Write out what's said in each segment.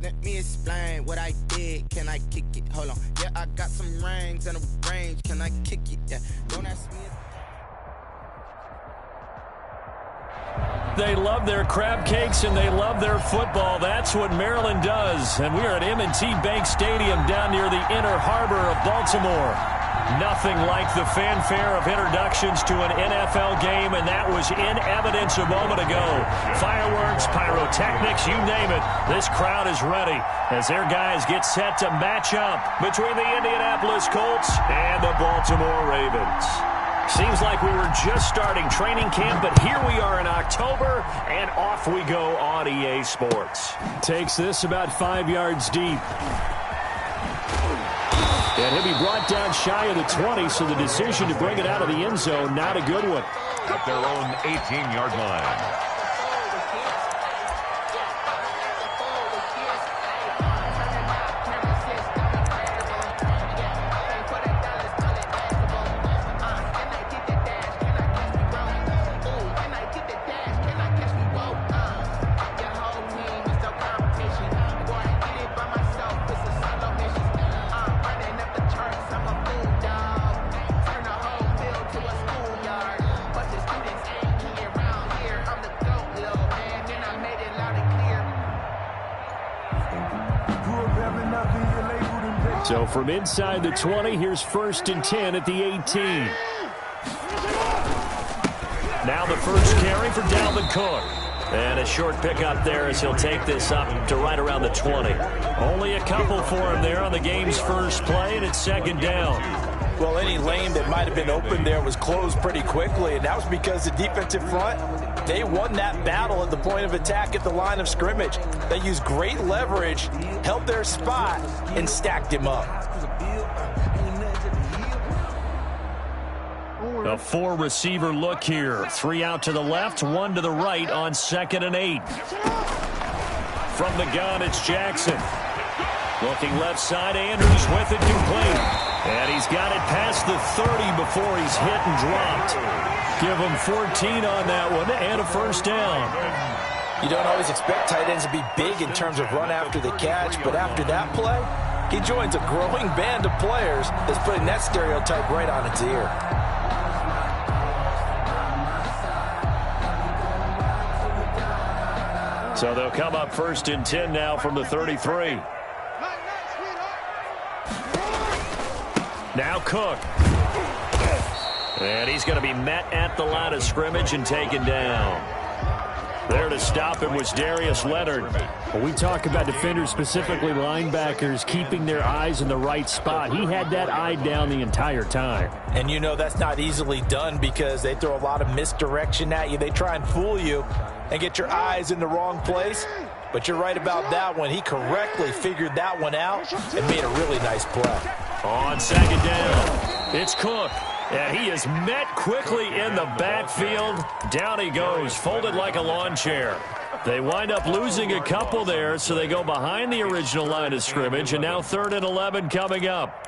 Let me explain what I did. Can I kick it? Hold on. Yeah, I got some rings and a range. Can I kick it? Yeah. Don't ask me. They love their crab cakes and they love their football. That's what Maryland does. And we are at M&T Bank Stadium down near the Inner Harbor of Baltimore. Nothing like the fanfare of introductions to an NFL game, and that was in evidence a moment ago. Fireworks, pyrotechnics, you name it. This crowd is ready as their guys get set to match up between the Indianapolis Colts and the Baltimore Ravens. Seems like we were just starting training camp, but here we are in October, and off we go on EA Sports. Takes this about 5 yards deep. And he'll be brought down shy of the 20, so the decision to bring it out of the end zone, not a good one. At their own 18-yard line. So from inside the 20, here's 1st and 10 at the 18. Now the first carry for Dalvin Cook. And a short pickup there as he'll take this up to right around the 20. Only a couple for him there on the game's first play, and it's 2nd down. Well, any lane that might have been open there was closed pretty quickly, and that was because the defensive front, they won that battle at the point of attack at the line of scrimmage. They used great leverage, held their spot, and stacked him up. A 4-receiver look here. 3 out to the left, 1 to the right on 2nd and 8. From the gun, it's Jackson. Looking left side, Andrews with it complete. And he's got it past the 30 before he's hit and dropped. Give him 14 on that one and a first down. You don't always expect tight ends to be big in terms of run after the catch, but after that play, he joins a growing band of players that's putting that stereotype right on its ear. So they'll come up 1st and 10 now from the 33. Now Cook. And he's going to be met at the line of scrimmage and taken down. There to stop him was Darius Leonard. Well, we talk about defenders, specifically linebackers, keeping their eyes in the right spot. He had that eye down the entire time. And you know that's not easily done because they throw a lot of misdirection at you. They try and fool you and get your eyes in the wrong place. But you're right about that one. He correctly figured that one out and made a really nice play. On 2nd down, it's Cook. Yeah, he is met quickly in the backfield. Down he goes, folded like a lawn chair. They wind up losing a couple there, so they go behind the original line of scrimmage, and now 3rd and 11 coming up.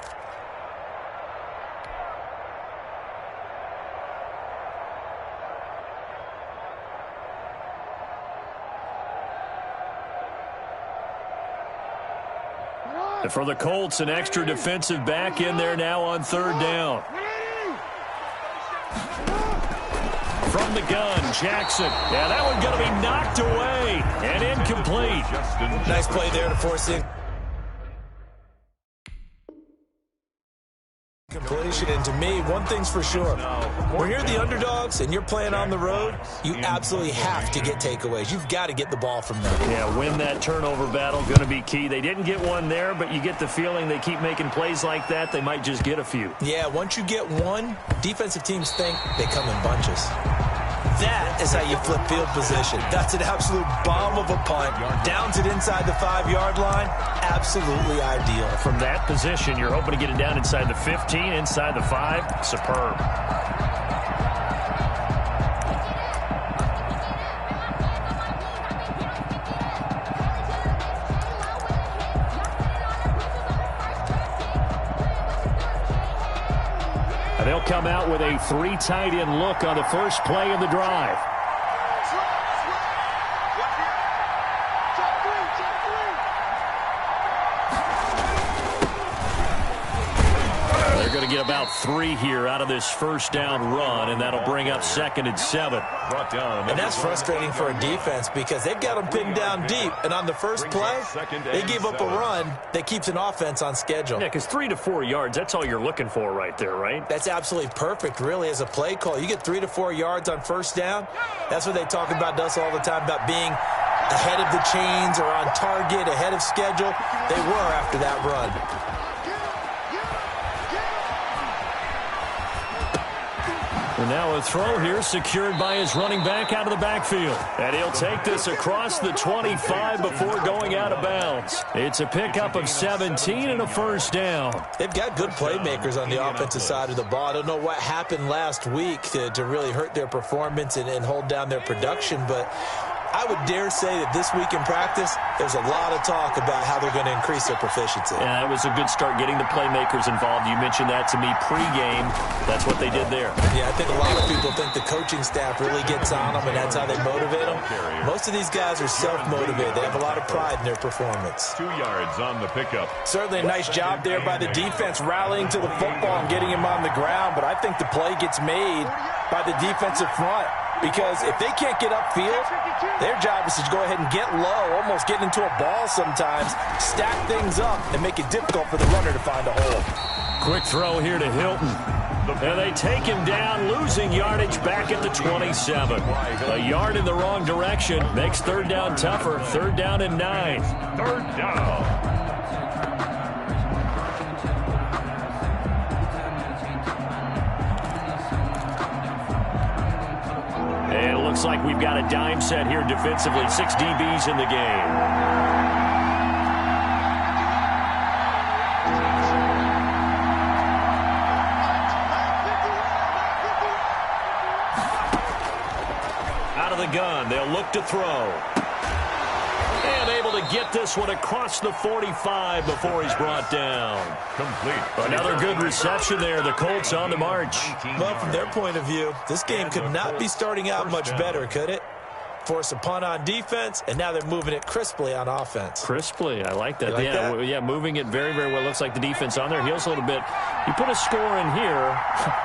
And for the Colts, an extra defensive back in there now on 3rd down. From the gun, Jackson. Yeah, that one's going to be knocked away and incomplete. Nice play there to force in completion. And to me, one thing's for sure. When you're the underdogs and you're playing on the road, you absolutely have to get takeaways. You've got to get the ball from them. Yeah, win that turnover battle, going to be key. They didn't get one there, but you get the feeling they keep making plays like that, they might just get a few. Yeah, once you get one, defensive teams think they come in bunches. That is how you flip field position. That's an absolute bomb of a punt. Downs it inside the 5-yard line. Absolutely ideal. From that position, you're hoping to get it down inside the 15, inside the 5. Superb. And they'll come out with a 3 tight end look on the first play of the drive. They're going to get about 3 here out of this first down run, and that'll bring up 2nd and 7. Brought down. And that's frustrating for a defense because they've got them pinned down deep. And on the first play, they gave up a run that keeps an offense on schedule. Yeah, because 3 to 4 yards, that's all you're looking for right there, right? That's absolutely perfect, really, as a play call. You get 3 to 4 yards on first down. That's what they talk about to us all the time, about being ahead of the chains or on target, ahead of schedule. They were after that run. And now a throw here secured by his running back out of the backfield. And he'll take this across the 25 before going out of bounds. It's a pickup of 17 and a first down. They've got good playmakers on the offensive side of the ball. I don't know what happened last week to really hurt their performance and hold down their production, but I would dare say that this week in practice, there's a lot of talk about how they're going to increase their proficiency. Yeah, that was a good start getting the playmakers involved. You mentioned that to me pregame. That's what they did there. Yeah, I think a lot of people think the coaching staff really gets on them, and that's how they motivate them. Most of these guys are self-motivated. They have a lot of pride in their performance. 2 yards on the pickup. Certainly a nice job there by the defense rallying to the football and getting him on the ground, but I think the play gets made by the defensive front. Because if they can't get upfield, their job is to go ahead and get low, almost get into a ball sometimes, stack things up, and make it difficult for the runner to find a hole. Quick throw here to Hilton. And they take him down, losing yardage back at the 27. A yard in the wrong direction makes 3rd down tougher. 3rd down and 9. 3rd down. And it looks like we've got a dime set here defensively. 6 DBs in the game. Out of the gun, they'll look to throw. And able to get this one across the 45 before he's brought down. Complete. Another good reception there. The Colts on the march. Well, from their point of view, this game could not be starting out much better, could it? Force a punt on defense, and now they're moving it crisply on offense. Crisply, I like that. You like yeah, that? Yeah, moving it very, very well. Looks like the defense on their heels a little bit. You put a score in here,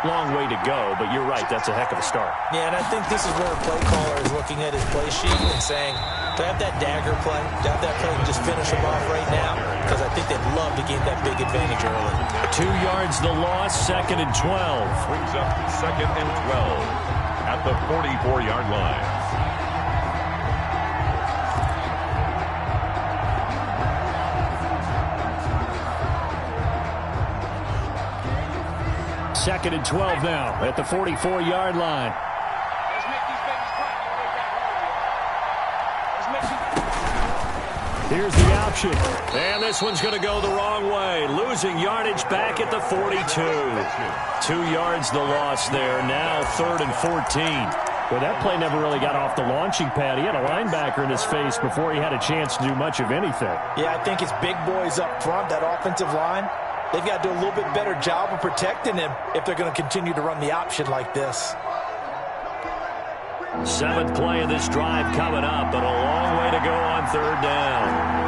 long way to go, but you're right, that's a heck of a start. Yeah, and I think this is where a play caller is looking at his play sheet and saying, do I have that dagger play? Do I have that play and just finish them off right now? Because I think they'd love to gain that big advantage early. 2 yards the loss, 2nd and 12. Brings up 2nd and 12 at the 44-yard line. Second and 12 now at the 44-yard line. Here's the option. And this one's going to go the wrong way. Losing yardage back at the 42. 2 yards the loss there. Now 3rd and 14. Well, that play never really got off the launching pad. He had a linebacker in his face before he had a chance to do much of anything. Yeah, I think it's big boys up front, that offensive line. They've got to do a little bit better job of protecting him if they're going to continue to run the option like this. 7th play of this drive coming up, but a long way to go on 3rd down.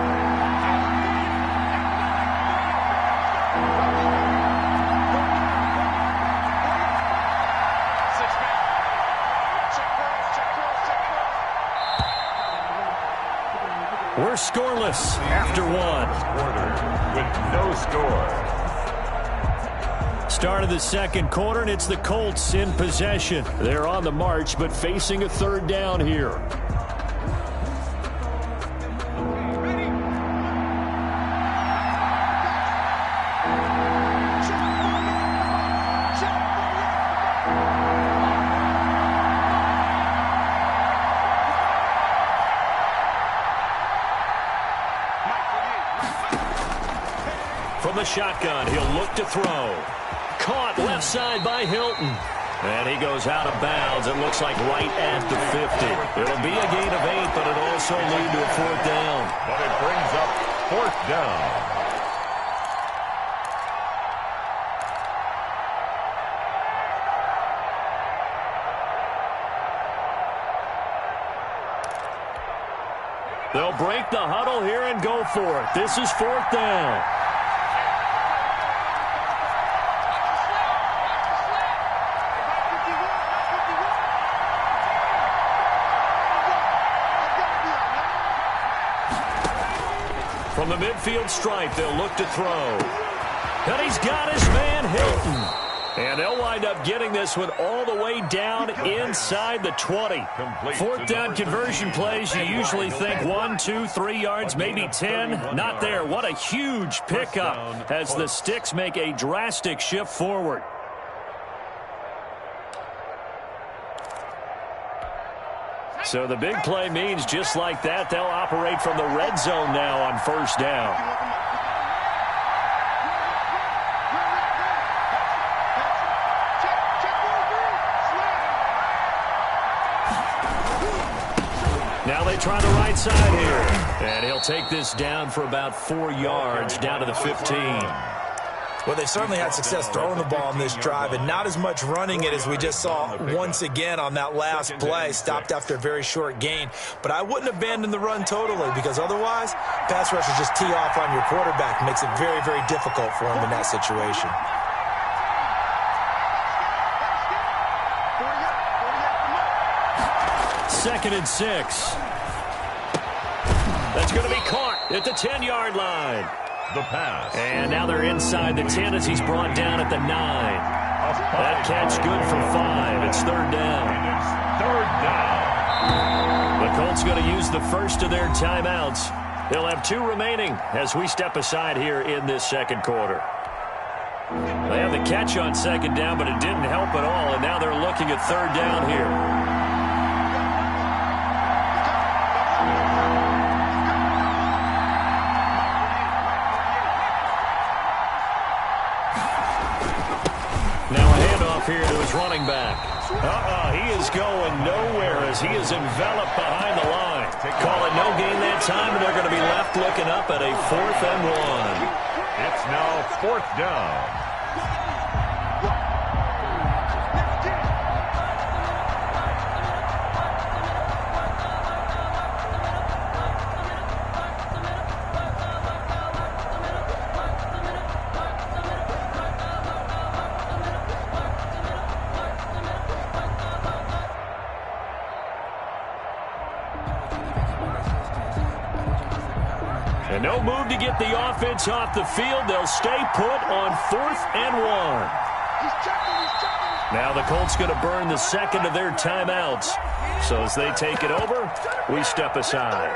We're scoreless after 1. Quarter with no score. Start of the 2nd quarter, and it's the Colts in possession. They're on the march, but facing a 3rd down here. From the shotgun, he'll look to throw. Caught left side by Hilton. And he goes out of bounds. It looks like right at the 50. It'll be a gain of 8, but it'll also lead to a 4th down. But it brings up 4th down. They'll break the huddle here and go for it. This is 4th down. From the midfield stripe, they'll look to throw. And he's got his man Hilton. And they'll wind up getting this one all the way down inside the 20. Fourth down conversion plays, you usually think 1, 2, 3 yards, maybe 10. Not there. What a huge pickup as the Sticks make a drastic shift forward. So the big play means just like that, they'll operate from the red zone now on first down. Now they try the right side here. And he'll take this down for about 4 yards, down to the 15. Well, they certainly had success throwing the ball on this drive, and not as much running it as we just saw once again on that last play. Stopped after a very short gain. But I wouldn't abandon the run totally, because otherwise, pass rushers just tee off on your quarterback. Makes it very, very difficult for him in that situation. Second and 6. That's going to be caught at the 10-yard line. The pass. And now they're inside the 10 as he's brought down at the 9. That catch good for 5. It's third down. Third down. The Colts going to use the first of their timeouts. They'll have 2 remaining as we step aside here in this second quarter. They have the catch on second down, but it didn't help at all, and now they're looking at third down here. Here to his running back. He is going nowhere as he is enveloped behind the line. Call it no gain that time, and they're going to be left looking up at a 4th and 1. It's now 4th down. And no move to get the offense off the field. They'll stay put on 4th and 1. Now the Colts going to burn the second of their timeouts. So as they take it over, we step aside.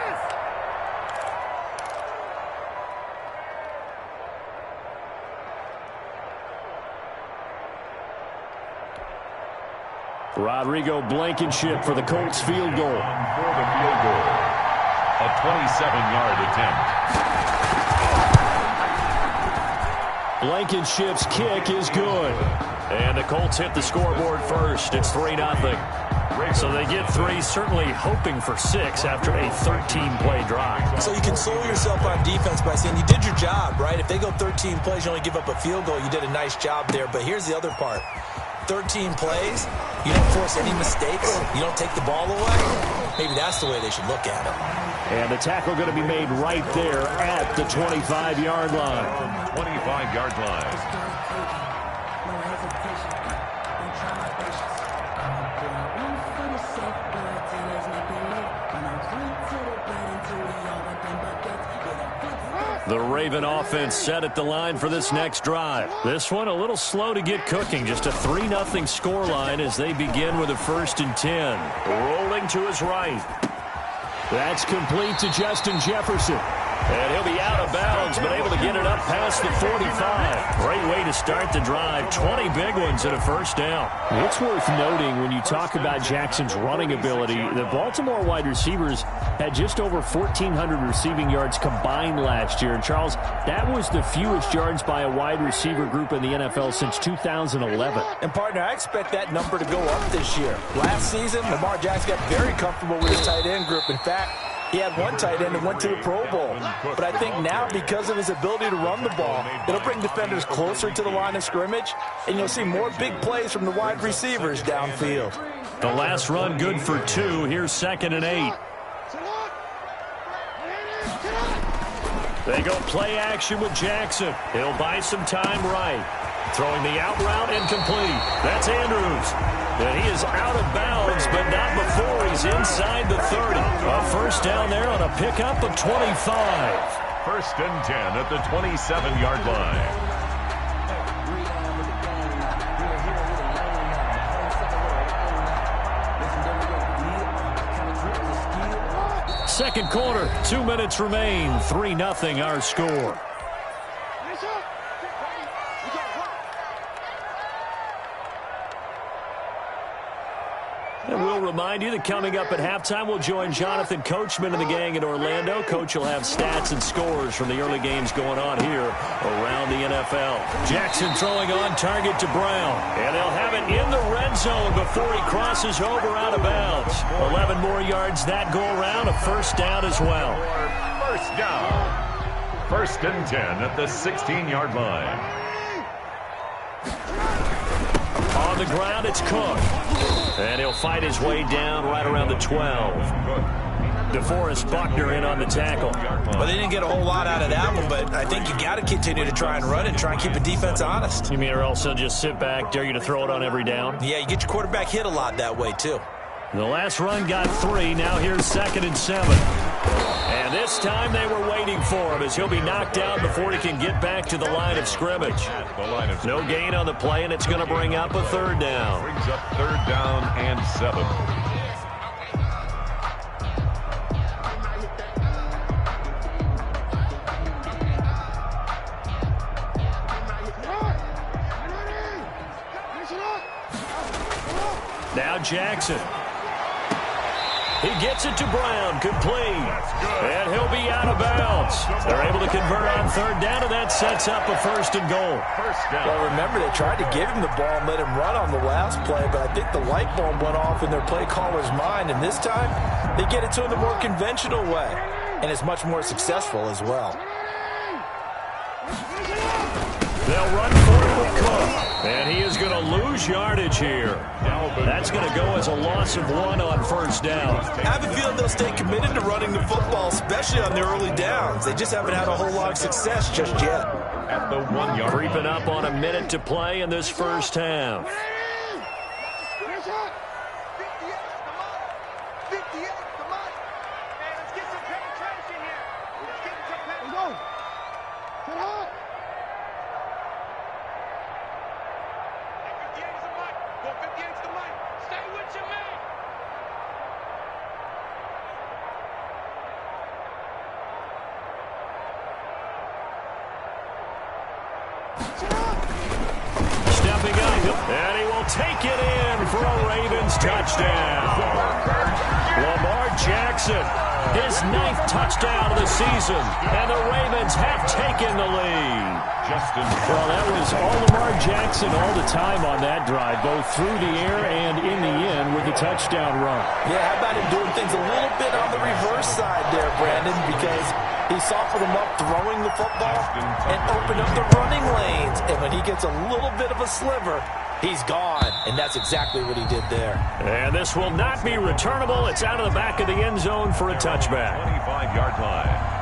Rodrigo Blankenship for the Colts field goal. For the field goal. A 27-yard attempt. Blankenship's kick is good. And the Colts hit the scoreboard first. It's 3-0. So they get 3, certainly hoping for 6 after a 13-play drive. So you console yourself on defense by saying you did your job, right? If they go 13 plays, you only give up a field goal, you did a nice job there. But here's the other part. 13 plays, you don't force any mistakes, you don't take the ball away. Maybe that's the way they should look at it. And the tackle going to be made right there at the 25-yard line. 25-yard line. The Raven offense set at the line for this next drive. This one a little slow to get cooking. Just a 3-0 scoreline as they begin with a 1st and 10. Rolling to his right. That's complete to Justin Jefferson. And he'll be out of bounds, but able to get it up past the 45. Great way to start the drive. 20 big ones and a 1st down. It's worth noting when you talk about Jackson's running ability, the Baltimore wide receivers had just over 1,400 receiving yards combined last year. And, Charles, that was the fewest yards by a wide receiver group in the NFL since 2011. And, partner, I expect that number to go up this year. Last season, Lamar Jackson got very comfortable with his tight end group. In fact, he had one tight end that went to the Pro Bowl. But I think now, because of his ability to run the ball, it'll bring defenders closer to the line of scrimmage, and you'll see more big plays from the wide receivers downfield. The last run good for 2. Here's 2nd and 8. They go play action with Jackson. He'll buy some time right. Throwing the out route incomplete. That's Andrews. And he is out of bounds, but not before he's inside the 30. A 1st down there on a pickup of 25. First and 10 at the 27-yard line. Second quarter, 2 minutes remain. 3-0 our score. And we'll remind you that coming up at halftime, we'll join Jonathan Coachman and the gang in Orlando. Coach will have stats and scores from the early games going on here around the NFL. Jackson throwing on target to Brown. And they'll have it in the red zone before he crosses over out of bounds. 11 more yards that go around, a first down as well. First down. First and 10 at the 16-yard line. On the ground, it's Cook. And he'll fight his way down right around the 12. DeForest Buckner in on the tackle. Well, they didn't get a whole lot out of that one, but I think you got to continue to try and run it and try and keep the defense honest. You mean or else they'll just sit back, dare you to throw it on every down? Yeah, you get your quarterback hit a lot that way, too. The last run got 3. Now here's 2nd and 7. And this time they were waiting for him as he'll be knocked down before he can get back to the line of scrimmage. No gain on the play, and it's going to bring up a 3rd down. Brings up 3rd down and 7. Now Jackson. He gets it to Brown, complete. And he'll be out of bounds. They're able to convert on 3rd down, and that sets up a 1st and goal. Well, remember, they tried to give him the ball and let him run on the last play, but I think the light bulb went off in their play caller's mind, and this time they get it to him the more conventional way, and it's much more successful as well. They'll run for it with Cook, and he is going to lose yardage here. That's going to go as a loss of 1 on 1st down. I have a feeling they'll stay committed to running the football, especially on their early downs. They just haven't had a whole lot of success just yet. At the 1-yard line. Creeping up on a minute to play in this first half. Stepping up, and he will take it in for a Ravens touchdown. Lamar Jackson, his 9th touchdown of the season, and the Ravens have taken the lead. Well, that was all Lamar Jackson all the time on that drive, both through the air and in the end with the touchdown run. Yeah, how about him doing things a little bit on the reverse side there, Brandon, because he softened them up throwing the football and opened up the running lanes. And when he gets a little bit of a sliver, he's gone. And that's exactly what he did there. And this will not be returnable. It's out of the back of the end zone for a touchback. 25-yard line.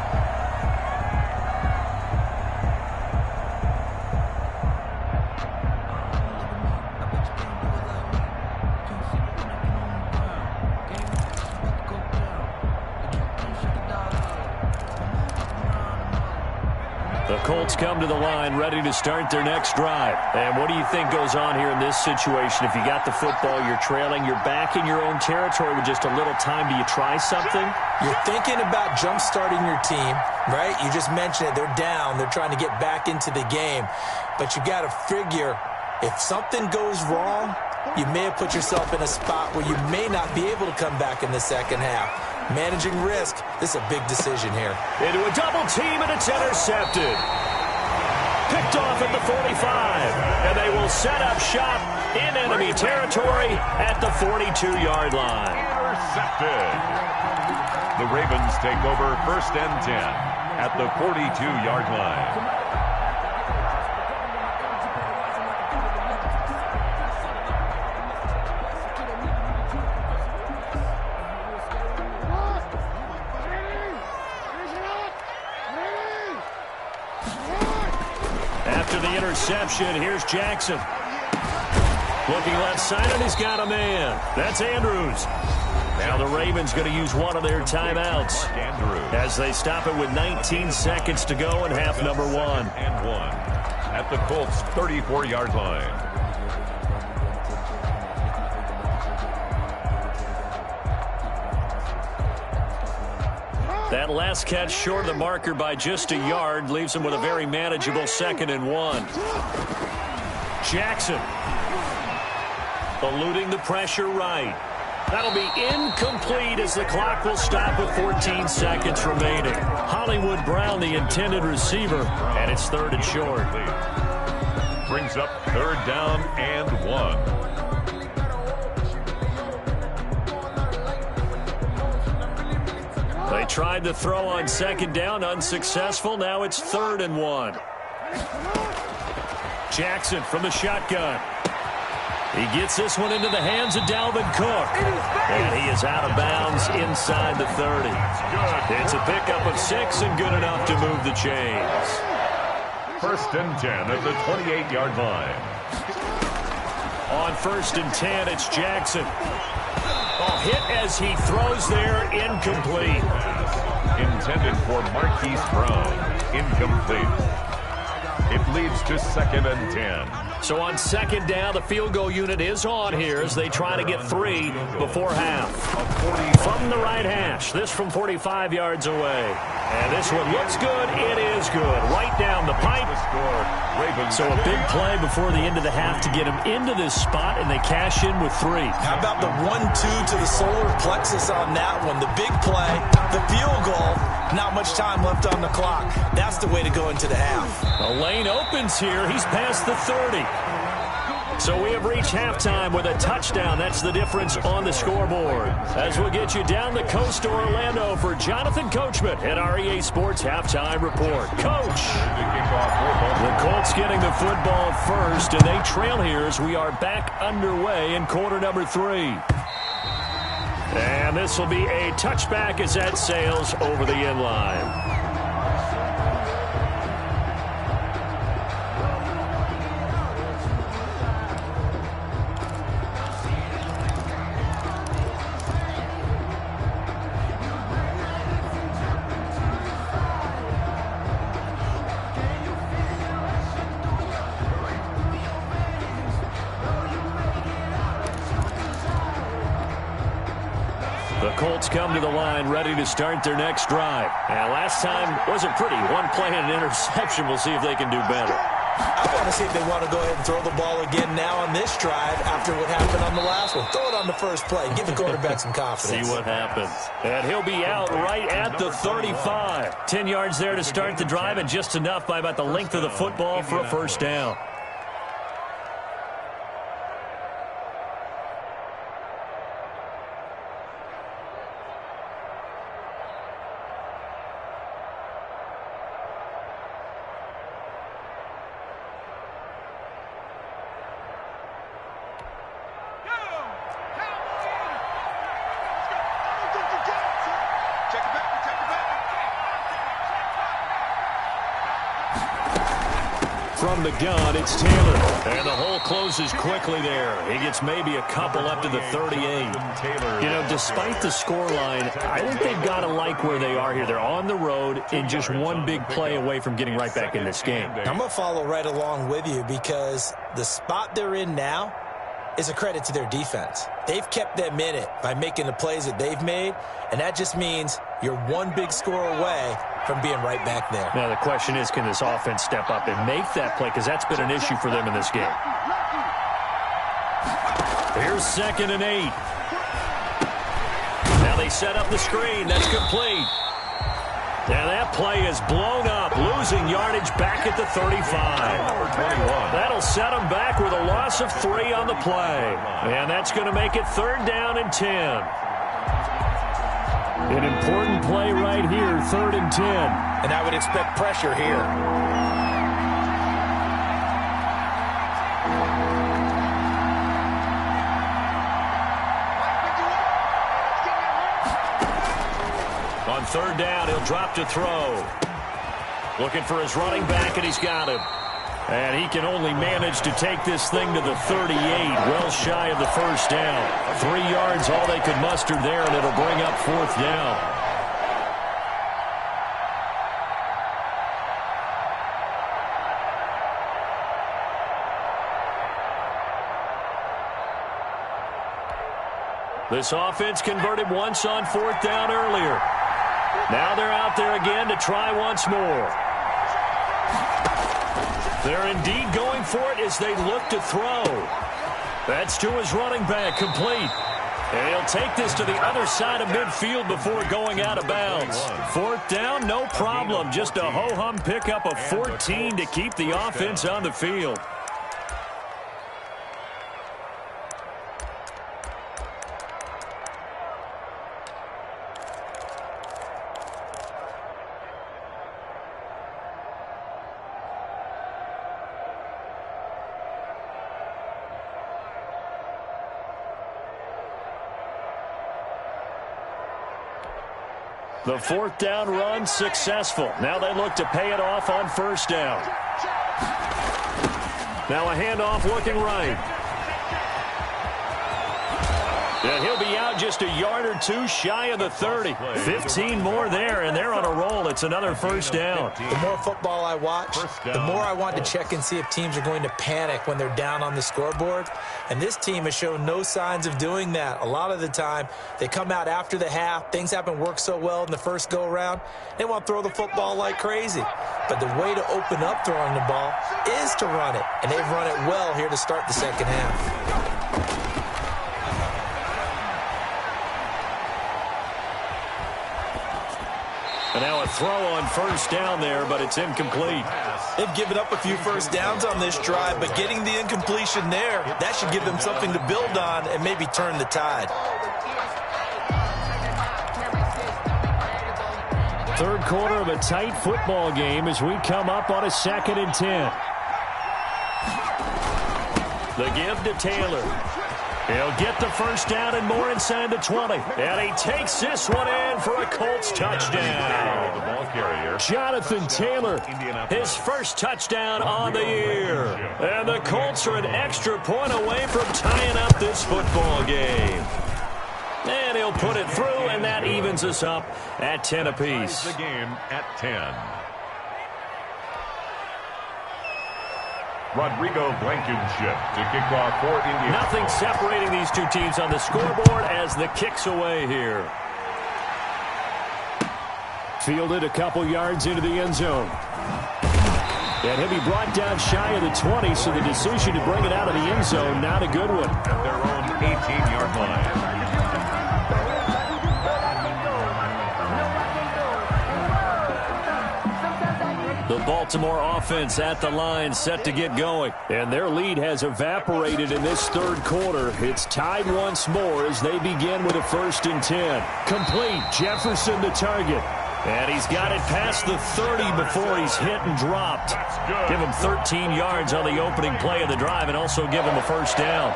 The Colts come to the line ready to start their next drive. And what do you think goes on here in this situation? If you got the football, you're trailing, you're back in your own territory with just a little time. Do you try something? You're thinking about jump-starting your team, right? You just mentioned it. They're down. They're trying to get back into the game. But you got to figure if something goes wrong, you may have put yourself in a spot where you may not be able to come back in the second half. Managing risk, this is a big decision here. Into a double team, and it's intercepted. Picked off at the 45, and they will set up shop in enemy territory at the 42-yard line. Intercepted. The Ravens take over 1st and 10 at the 42-yard line. After the interception, here's Jackson. Looking left side, and he's got a man. That's Andrews. Now the Ravens going to use one of their timeouts as they stop it with 19 seconds to go in half number 1. And 1 at the Colts' 34-yard line. That last catch short of the marker by just a yard leaves him with a very manageable 2nd and 1. Jackson eluding the pressure right. That'll be incomplete as the clock will stop with 14 seconds remaining. Hollywood Brown, the intended receiver, and it's 3rd and short. Brings up 3rd down and 1. They tried to throw on 2nd down, unsuccessful. Now it's 3rd and 1. Jackson from the shotgun. He gets this one into the hands of Dalvin Cook. And he is out of bounds inside the 30. It's a pickup of 6 and good enough to move the chains. 1st and 10 at the 28-yard line. On 1st and 10, it's Jackson. Hit as he throws there, incomplete. Intended for Marquise Brown, incomplete. It leads to 2nd and 10. So on 2nd down, the field goal unit is on here as they try to get 3 before half. From the right hash, this from 45 yards away. And this one looks good. It is good. Right down the pipe. So a big play before the end of the half to get him into this spot, and they cash in with 3. How about the 1-2 to the solar plexus on that one? The big play, the field goal, not much time left on the clock. That's the way to go into the half. The lane opens here. He's past the 30. So we have reached halftime with a touchdown. That's the difference on the scoreboard. As we'll get you down the coast to Orlando for Jonathan Coachman at our EA Sports Halftime Report. Coach! The Colts getting the football first, and they trail here as we are back underway in quarter number 3. And this will be a touchback as that sails over the end line. The Colts come to the line ready to start their next drive. And last time wasn't pretty. One play and an interception. We'll see if they can do better. I want to see if they want to go ahead and throw the ball again now on this drive after what happened on the last one. Throw it on the first play. Give the quarterback some confidence. See what happens. And he'll be out right at the 35. 10 yards there to start the drive, and just enough by about the length of the football for a first down. From the gun, it's Taylor. And the hole closes quickly there. He gets maybe a couple up to the 38. You know, despite the scoreline, I think they've got to like where they are here. They're on the road and just one big play away from getting right back in this game. I'm going to follow right along with you because the spot they're in now is a credit to their defense. They've kept them in it by making the plays that they've made, and that just means you're one big score away from being right back there. Now, the question is, can this offense step up and make that play? Because that's been an issue for them in this game. Here's 2nd and 8. Now they set up the screen. That's complete. Now that play is blown up, losing yardage back at the 35. That'll set them back with a loss of 3 on the play. And that's going to make it 3rd down and 10. An important play right here, 3rd and 10. And I would expect pressure here. On 3rd down, he'll drop to throw. Looking for his running back, and he's got him. And he can only manage to take this thing to the 38, well shy of the first down. 3 yards, all they could muster there, and it'll bring up 4th down. This offense converted once on 4th down earlier. Now they're out there again to try once more. They're indeed going for it as they look to throw. That's to his running back, complete. And he'll take this to the other side of midfield before going out of bounds. 4th down, no problem. Just a ho-hum pickup of 14 to keep the offense on the field. The 4th down run successful. Now they look to pay it off on 1st down. Now a handoff looking right. And he'll be out just a yard or 2 shy of the 30. 15 more there, and they're on a roll. It's another 1st down. The more football I watch, the more I want to check and see if teams are going to panic when they're down on the scoreboard. And this team has shown no signs of doing that. A lot of the time, they come out after the half. Things haven't worked so well in the first go-around. They want to throw the football like crazy. But the way to open up throwing the ball is to run it. And they've run it well here to start the second half. And now a throw on 1st down there, but it's incomplete. They've given up a few 1st downs on this drive, but getting the incompletion there, that should give them something to build on and maybe turn the tide. 3rd quarter of a tight football game as we come up on a 2nd and 10. The give to Taylor. He'll get the 1st down and more inside the 20. And he takes this one in for a Colts touchdown. The ball carrier, Jonathan Taylor, his first touchdown on the year. And the Colts are an extra point away from tying up this football game. And he'll put it through, and that evens us up at 10 apiece. The game at 10. Rodrigo Blankenship to kick off for Indiana. Nothing separating these two teams on the scoreboard as the kick's away here. Fielded a couple yards into the end zone. And he'll be brought down shy of the 20, so the decision to bring it out of the end zone, not a good one. At their own 18-yard line. The Baltimore offense at the line set to get going. And their lead has evaporated in this 3rd quarter. It's tied once more as they begin with a 1st and 10. Complete. Jefferson the target. And he's got it past the 30 before he's hit and dropped. Give him 13 yards on the opening play of the drive and also give him a 1st down.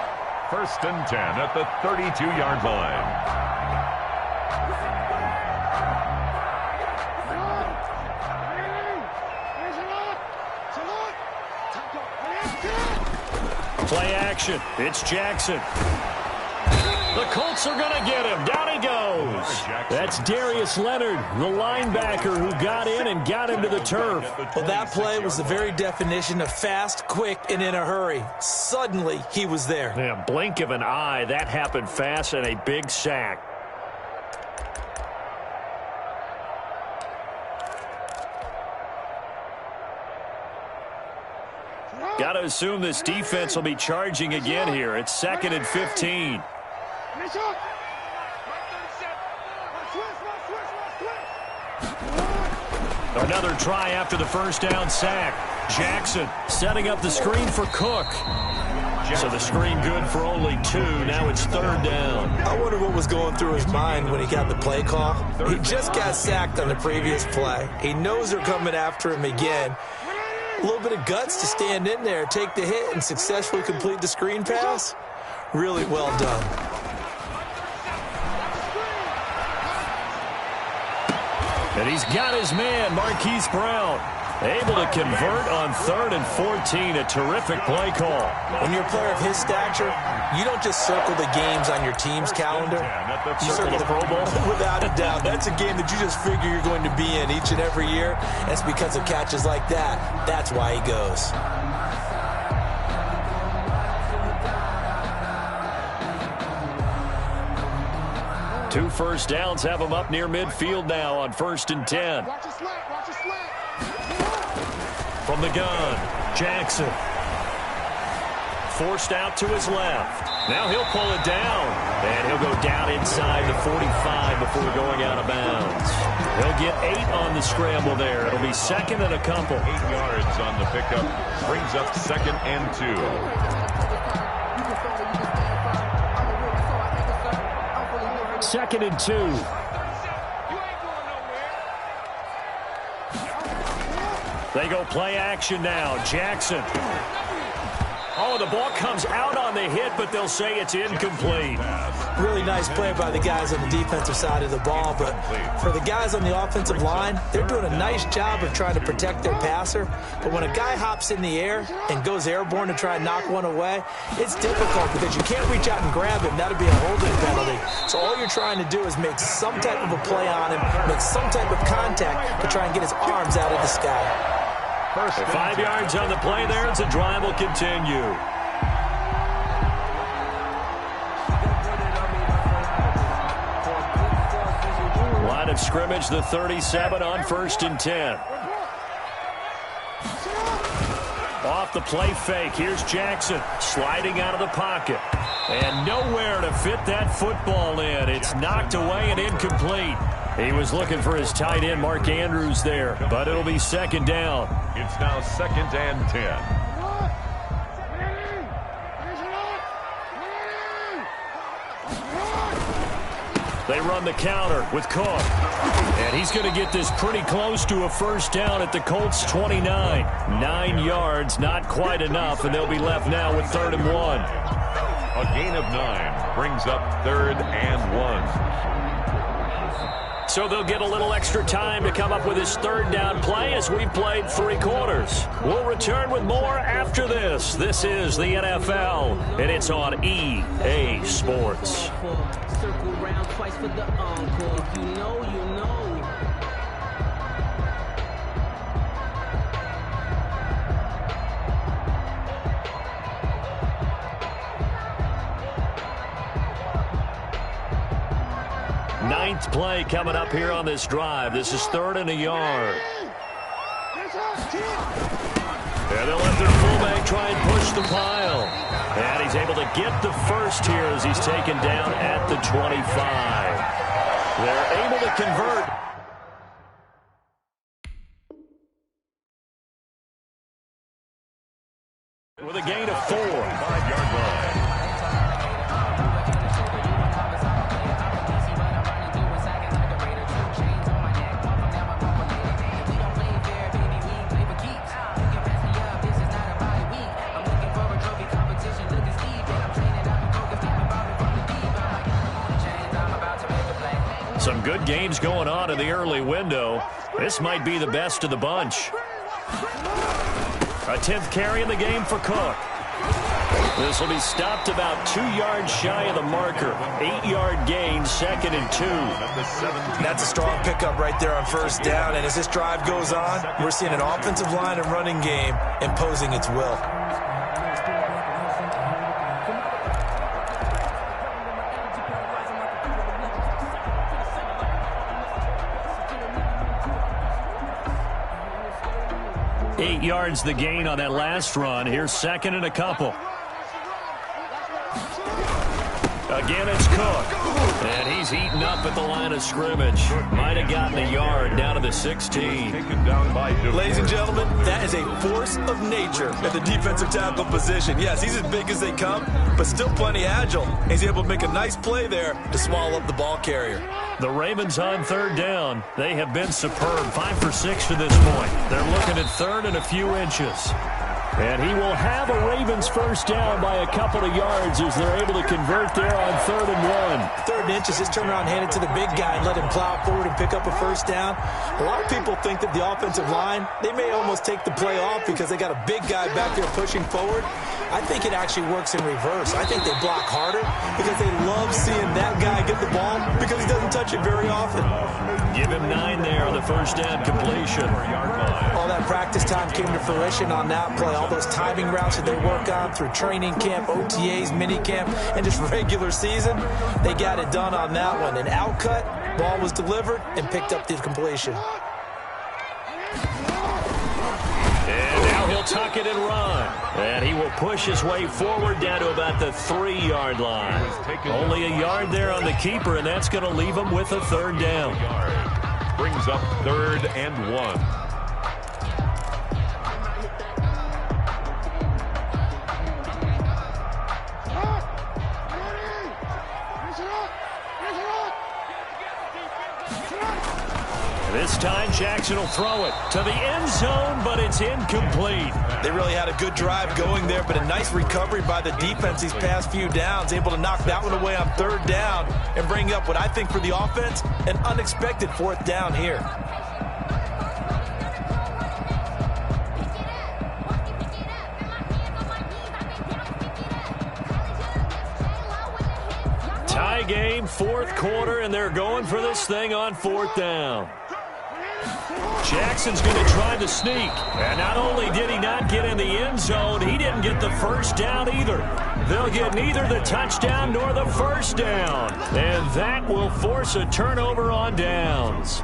1st and 10 at the 32-yard line. Play action. It's Jackson. The Colts are going to get him. Down he goes. That's Darius Leonard, the linebacker who got in and got him to the turf. Well, that play was the very definition of fast, quick, and in a hurry. Suddenly, he was there. Yeah, blink of an eye. That happened fast and a big sack. Got to assume this defense will be charging again here. It's 2nd and 15. Another try after the 1st down sack. Jackson setting up the screen for Cook. So the screen good for only 2. Now it's 3rd down. I wonder what was going through his mind when he got the play call. He just got sacked on the previous play. He knows they're coming after him again. A little bit of guts to stand in there, take the hit, and successfully complete the screen pass. Really well done. And he's got his man, Marquise Brown. Able to convert on 3rd and 14. A terrific play call. When you're a player of his stature, you don't just circle the games on your team's calendar. You circle the Pro Bowl. Without a doubt. That's a game that you just figure you're going to be in each and every year. And it's because of catches like that. That's why he goes. Two first downs have him up near midfield now on 1st and 10. From the gun, Jackson. Forced out to his left. Now he'll pull it down. And he'll go down inside the 45 before going out of bounds. He'll get 8 on the scramble there. It'll be 2nd and a couple. 8 yards on the pickup. Brings up 2nd and 2. 2nd and 2. They go play action now. Jackson. Oh, the ball comes out on the hit, but they'll say it's incomplete. Really nice play by the guys on the defensive side of the ball, but for the guys on the offensive line, they're doing a nice job of trying to protect their passer. But when a guy hops in the air and goes airborne to try and knock one away, it's difficult because you can't reach out and grab him. That'll be a holding penalty. So all you're trying to do is make some type of a play on him, make some type of contact to try and get his arms out of the sky. 5 yards on the play there as the drive will continue. Line of scrimmage, the 37 on 1st and 10. Off the play fake. Here's Jackson sliding out of the pocket. And nowhere to fit that football in. It's knocked away and incomplete. He was looking for his tight end, Mark Andrews, there, but it'll be 2nd down. It's now 2nd and 10. They run the counter with Cook. And he's going to get this pretty close to a 1st down at the Colts 29. 9 yards, not quite enough, and they'll be left now with 3rd and 1. A gain of 9 brings up 3rd and 1. So they'll get a little extra time to come up with his 3rd down play as we've played 3 quarters. We'll return with more after this. This is the NFL, and it's on EA Sports. Circle round twice for the encore. You know. Ninth play coming up here on this drive. This is 3rd and a yard. And they'll let their fullback try and push the pile. And he's able to get the first here as he's taken down at the 25. They're able to convert. With a gain of 4. 5-yard line. Some good games going on in the early window. This might be the best of the bunch. A 10th carry in the game for Cook. This will be stopped about 2 yards shy of the marker. 8-yard gain, 2nd and 2. That's a strong pickup right there on 1st down. And as this drive goes on, we're seeing an offensive line and running game imposing its will. Yards the gain on that last run. Here's 2nd and a couple. Again, it's Cook. And he's eaten up at the line of scrimmage. Might have gotten a yard down to the 16. Taken down by Ladies and gentlemen, that is a force of nature at the defensive tackle position. Yes, he's as big as they come, but still plenty agile. He's able to make a nice play there to swallow up the ball carrier. The Ravens on 3rd down. They have been superb. 5 for 6 to this point. They're looking at 3rd and a few inches. And he will have a Ravens first down by a couple of yards as they're able to convert there on 3rd and 1. 3rd and inches, just turn around, hand it to the big guy, and let him plow forward and pick up a first down. A lot of people think that the offensive line, they may almost take the play off because they got a big guy back there pushing forward. I think it actually works in reverse. I think they block harder because they love seeing that guy get the ball because he doesn't touch it very often. Give him 9 there on the first down completion. All that practice time came to fruition on that play. All those timing routes that they work on through training camp, OTAs, mini camp, and just regular season, they got it done on that one. An outcut, ball was delivered, and picked up the completion. And now he'll tuck it and run. And he will push his way forward down to about the 3-yard line. Only a yard there on the keeper, and that's going to leave him with a 3rd down. Brings up 3rd and 1. This time Jackson will throw it to the end zone, but it's incomplete. They really had a good drive going there, but a nice recovery by the defense these past few downs, able to knock that one away on 3rd down and bring up what I think for the offense, an unexpected 4th down here. Tie game, 4th quarter, and they're going for this thing on 4th down. Jackson's going to try the sneak. And not only did he not get in the end zone, he didn't get the first down either. They'll get neither the touchdown nor the first down. And that will force a turnover on downs.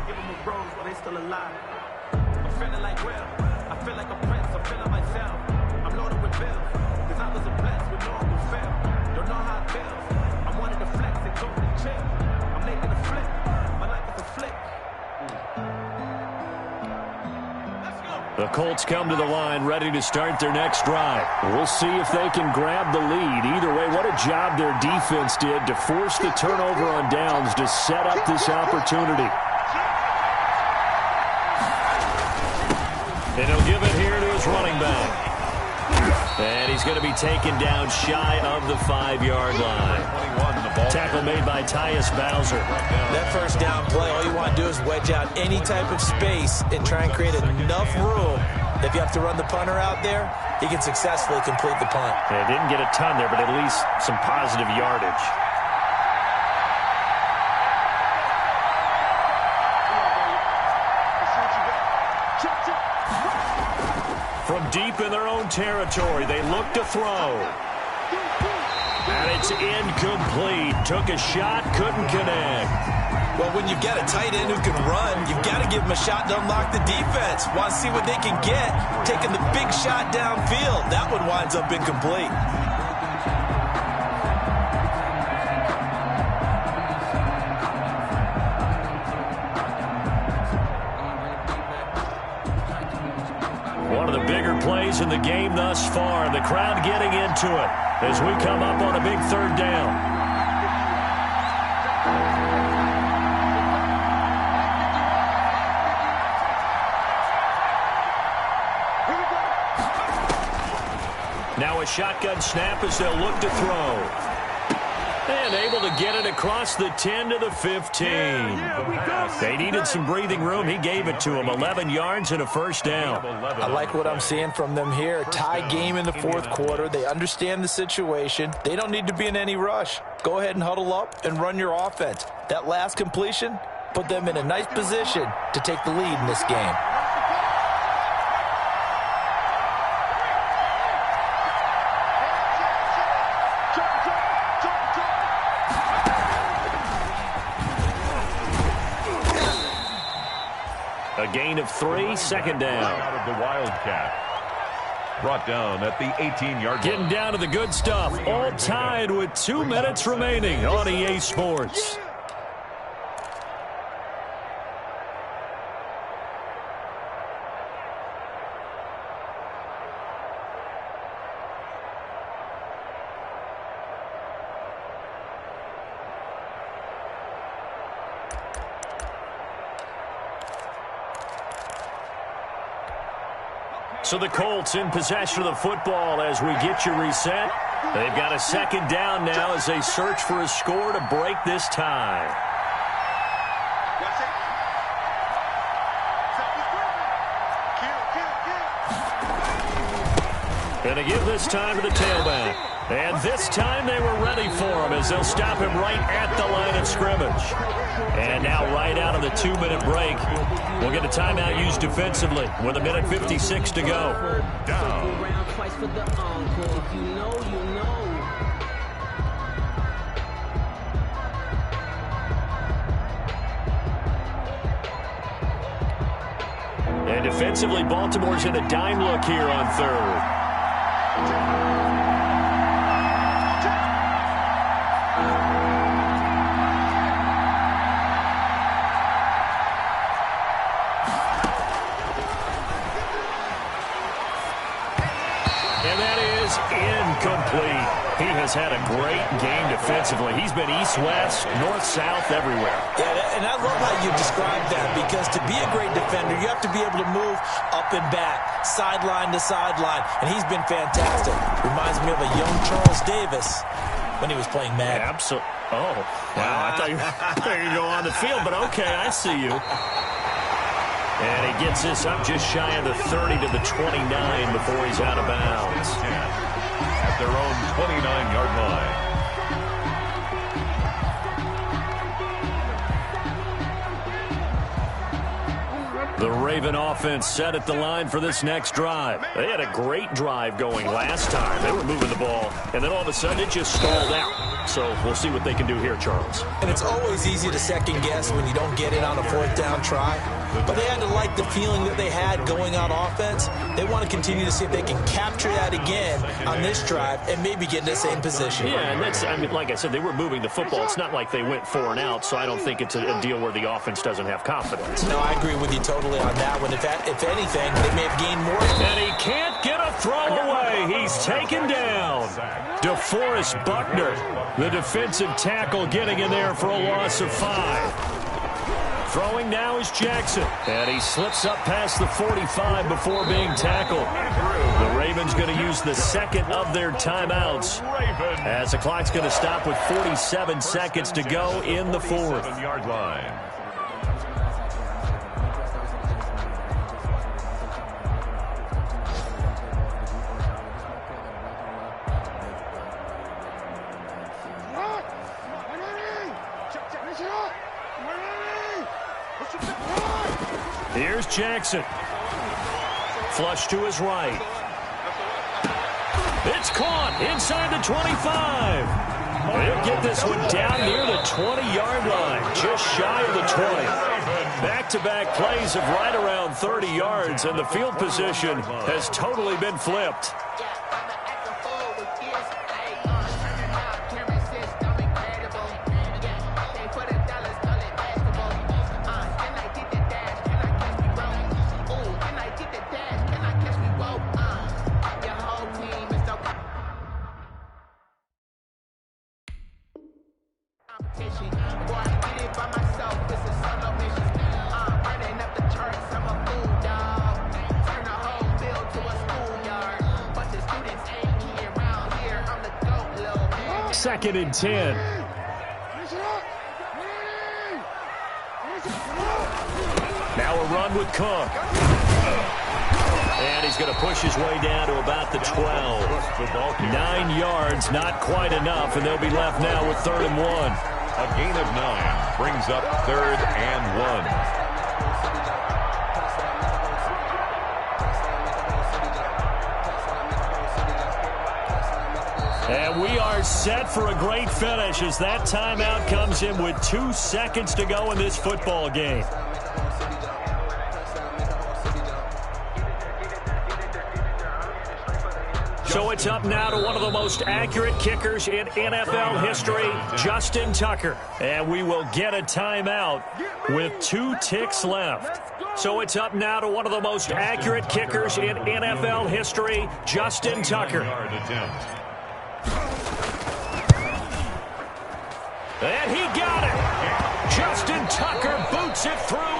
The Colts come to the line ready to start their next drive. We'll see if they can grab the lead. Either way, what a job their defense did to force the turnover on downs to set up this opportunity. And he'll give it here to his running back. And he's going to be taken down shy of the 5-yard line. Tackle made by Tyus Bowser. That first down play, all you want to do is wedge out any type of space and try and create enough room. If you have to run the punter out there, he can successfully complete the punt. Yeah, didn't get a ton there, but at least some positive yardage. From deep in their own territory, they look to throw. And it's incomplete. Took a shot, couldn't connect. Well, when you've got a tight end who can run, you've got to give him a shot to unlock the defense. Want to see what they can get, taking the big shot downfield. That one winds up incomplete. One of the bigger plays in the game thus far, and the crowd getting into it as we come up on a big 3rd down. Now a shotgun snap as they'll look to throw. And able to get it across the 10 to the 15. They needed some breathing room. He gave it to them. 11 yards and a first down. I like what I'm seeing from them here. Tie game in the 4th quarter. They understand the situation. They don't need to be in any rush. Go ahead and huddle up and run your offense. That last completion put them in a nice position to take the lead in this game. A gain of 3, 2nd down. Out of the Wildcat. Brought down at the 18-yard line. Getting down to the good stuff. All tied with 2 minutes remaining on EA Sports. So the Colts in possession of the football as we get you reset. They've got a second down now as they search for a score to break this tie. Going to give this time to the tailback. And this time they were ready for him as they'll stop him right at the line of scrimmage. And now right out of the 2-minute break, we'll get a timeout used defensively with 1:56 to go. Down. Twice for the encore. You know, you know. And defensively, Baltimore's in a dime look here on third. And that is incomplete. He has had a great game defensively. He's been east-west, north-south, everywhere. Yeah, and I love how you described that, because to be a great defender, you have to be able to move up and back, sideline to sideline, and he's been fantastic. Reminds me of a young Charles Davis when he was playing Madden. Absolutely. Oh, wow. I thought you were going to go on the field, but okay, I see you. And he gets this up just shy of the 30 to the 29 before he's out of bounds. At their own 29-yard line. The Raven offense set at the line for this next drive. They had a great drive going last time. They were moving the ball, and then all of a sudden it just stalled out. So we'll see what they can do here, Charles. And it's always easy to second guess when you don't get it on a fourth down try. But they had to like the feeling that they had going on offense. They want to continue to see if they can capture that again on this drive and maybe get in the same position. Yeah, and that's, I mean, like I said, they were moving the football. It's not like they went 4 and out, so I don't think it's a deal where the offense doesn't have confidence. No, I agree with you totally on that one. If anything, they may have gained more. And he can't get a throw away. He's taken down. DeForest Buckner, the defensive tackle, getting in there for a loss of 5. Throwing now is Jackson. And he slips up past the 45 before being tackled. The Ravens going to use the second of their timeouts as the clock's going to stop with 47 seconds to go in the fourth. 7-yard line. Here's Jackson. Flush to his right. It's caught inside the 25. They'll get this one down near the 20-yard line, just shy of the 20. Back-to-back plays of right around 30 yards, and the field position has totally been flipped. Second and 10. Now a run with Cook. And he's going to push his way down to about the 12. 9 yards, not quite enough, and they'll be left now with 3rd and 1. A gain of 9 brings up 3rd and 1. And we are set for a great finish as that timeout comes in with 2 seconds to go in this football game. So it's up now to one of the most accurate kickers in NFL history, Justin Tucker. And we will get a timeout with 2 ticks left. So it's up now to one of the most accurate kickers in NFL history, Justin Tucker. And he got it. Justin Tucker boots it through